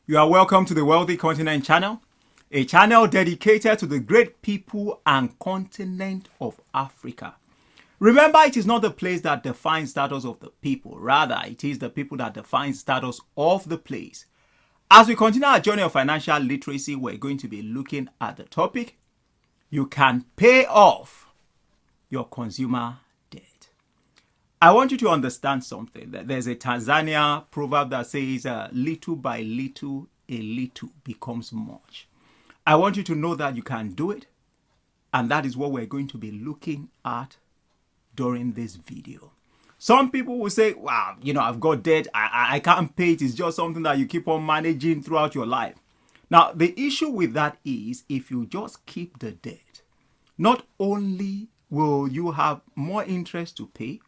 You are welcome to the Wealthy Continent channel, a channel dedicated to the great people and continent of Africa. Remember, it is not the place that defines status of the people. Rather, it is the people that define status of the place. As we continue our journey of financial literacy, we're going to be looking at the topic, you can pay off your consumer debt. I want you to understand something. That there's a Tanzania proverb that says, little by little, a little becomes much. I want you to know that you can do it. And that is what we're going to be looking at during this video. Some people will say, wow, I've got debt. I can't pay it. It's just something that you keep on managing throughout your life. Now, the issue with that is if you just keep the debt, not only will you have more interest to pay,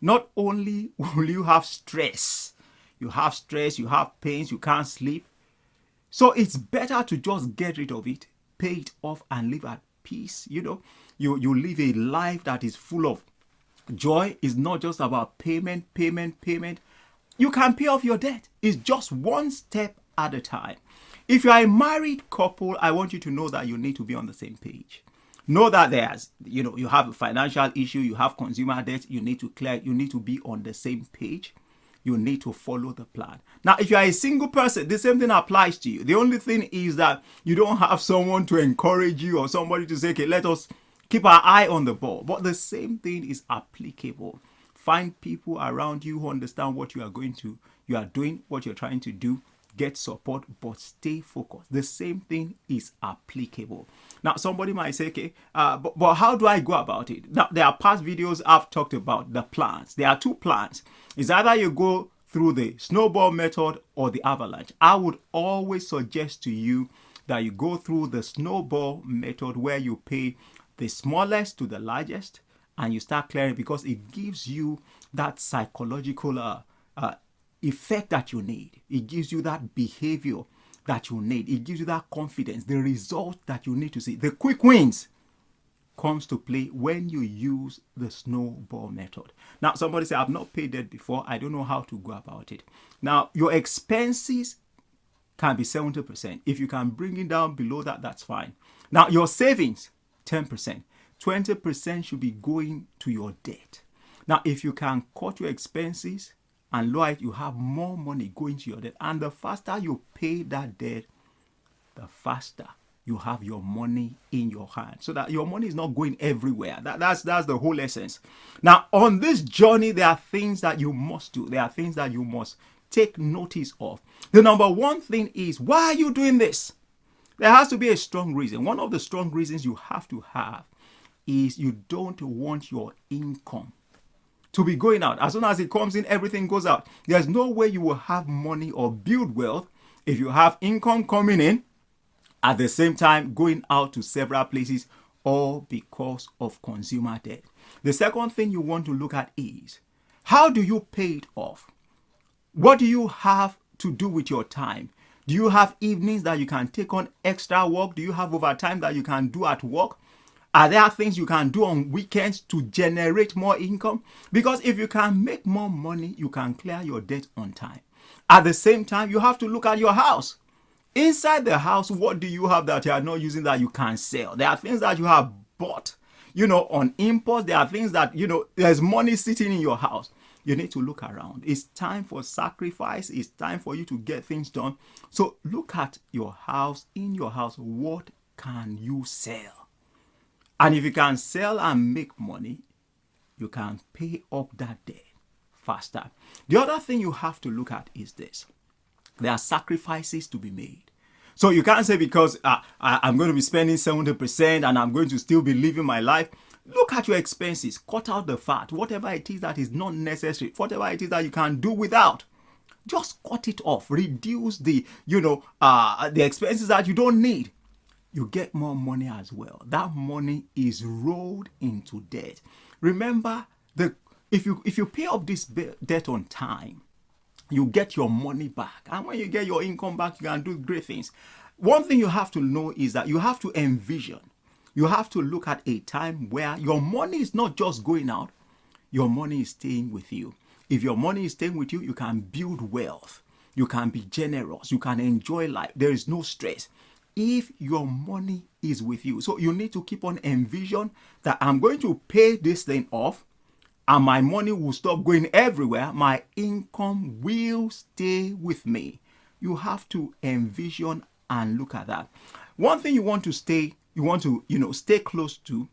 not only will you have stress, you have pains, you can't sleep. So it's better to just get rid of it, pay it off and live at peace. You live a life that is full of joy. Is not just about payment. You can pay off your debt. It's just one step at a time. If you are a married couple, I want you to know that you need to be on the same page. Know that you have a financial issue, you have consumer debt, you need to clear, you need to be on the same page. You need to follow the plan. Now, if you are a single person, the same thing applies to you. The only thing is that you don't have someone to encourage you or somebody to say, okay, let us keep our eye on the ball. But the same thing is applicable. Find people around you who understand what you are doing, what you're trying to do. Get support, but stay focused. The same thing is applicable. Now, somebody might say, okay, but how do I go about it? Now, there are past videos I've talked about the plans. There are two plans. It's either you go through the snowball method or the avalanche. I would always suggest to you that you go through the snowball method where you pay the smallest to the largest and you start clearing, because it gives you that psychological effect that you need. It gives you that behavior that you need. It gives you that confidence, the result that you need to see. The quick wins comes to play when you use the snowball method. Now, somebody say, I've not paid that before. I don't know how to go about it. Now, your expenses can be 70%. If you can bring it down below that, that's fine. Now, your savings, 10%. 20% should be going to your debt. Now, if you can cut your expenses and lower it, you have more money going to your debt. And the faster you pay that debt, the faster you have your money in your hand, so that your money is not going everywhere. That's the whole essence. Now, on this journey, there are things that you must do. There are things that you must take notice of. The number one thing is, why are you doing this? There has to be a strong reason. One of the strong reasons you have to have is you don't want your income to be going out. As soon as it comes in, everything goes out. There's no way you will have money or build wealth if you have income coming in at the same time going out to several places, all because of consumer debt. The second thing you want to look at is, how do you pay it off? What do you have to do with your time? Do you have evenings that you can take on extra work? Do you have overtime that you can do at work? Are there things you can do on weekends to generate more income? Because if you can make more money, you can clear your debt on time. At the same time, you have to look at your house. Inside the house, what do you have that you are not using that you can sell? There are things that you have bought, on impulse. There are things that, there's money sitting in your house. You need to look around. It's time for sacrifice. It's time for you to get things done. So look at your house. In your house, what can you sell? And if you can sell and make money, you can pay up that debt faster. The other thing you have to look at is this. There are sacrifices to be made. So you can't say, because I'm going to be spending 70% and I'm going to still be living my life. Look at your expenses. Cut out the fat. Whatever it is that is not necessary, whatever it is that you can do without, just cut it off. Reduce the expenses that you don't need. You get more money as well. That money is rolled into debt. Remember, if you pay up this debt on time, you get your money back. And when you get your income back, you can do great things. One thing you have to know is that you have to envision. You have to look at a time where your money is not just going out, your money is staying with you. If your money is staying with you, you can build wealth. You can be generous. You can enjoy life. There is no stress if your money is with you. So you need to keep on envision that I'm going to pay this thing off and my money will stop going everywhere. My income will stay with me. You have to envision and look at that. One thing you want to stay close to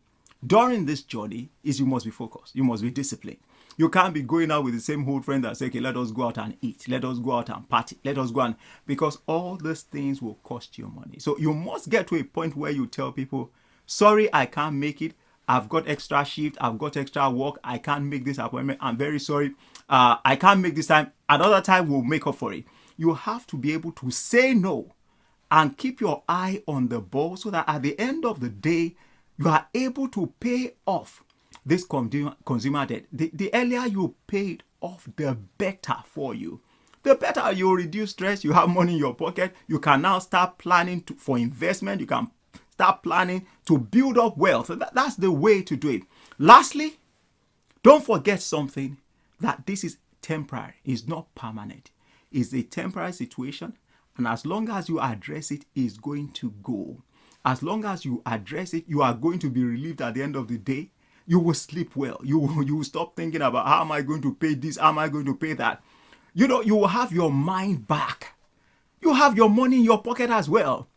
during this journey is you must be focused. You must be disciplined. You can't be going out with the same old friend that say, okay, let us go out and eat. Let us go out and party. Let us go and, because all these things will cost you money. So you must get to a point where you tell people, sorry, I can't make it. I've got extra shift. I've got extra work. I can't make this appointment. I'm very sorry. I can't make this time. Another time we'll make up for it. You have to be able to say no and keep your eye on the ball so that at the end of the day, you are able to pay off this consumer debt. The earlier you pay it off, the better for you. The better you reduce stress, you have money in your pocket, you can now start planning for investment, you can start planning to build up wealth. That's the way to do it. Lastly, don't forget something, that this is temporary, it's not permanent. It's a temporary situation, and as long as you address it, it's going to go. As long as you address it, you are going to be relieved at the end of the day. You will sleep well. You will stop thinking about how am I going to pay this, how am I going to pay that. You will have your mind back. You have your money in your pocket as well.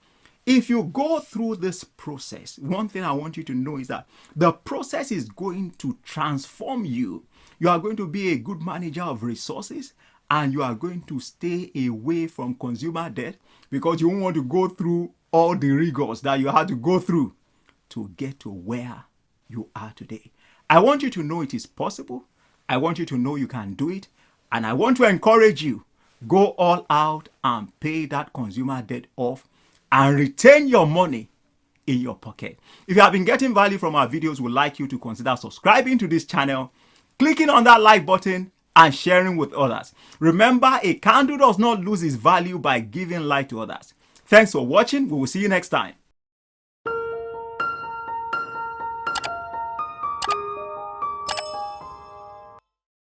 If you go through this process, one thing I want you to know is that the process is going to transform you. You are going to be a good manager of resources, and you are going to stay away from consumer debt because you won't want to go through all the rigors that you had to go through to get to where you are today. I want you to know it is possible. I want you to know you can do it. And I want to encourage you, go all out and pay that consumer debt off and retain your money in your pocket. If you have been getting value from our videos, we'd like you to consider subscribing to this channel, clicking on that like button, and sharing with others. Remember, a candle does not lose its value by giving light to others. Thanks for watching. We will see you next time.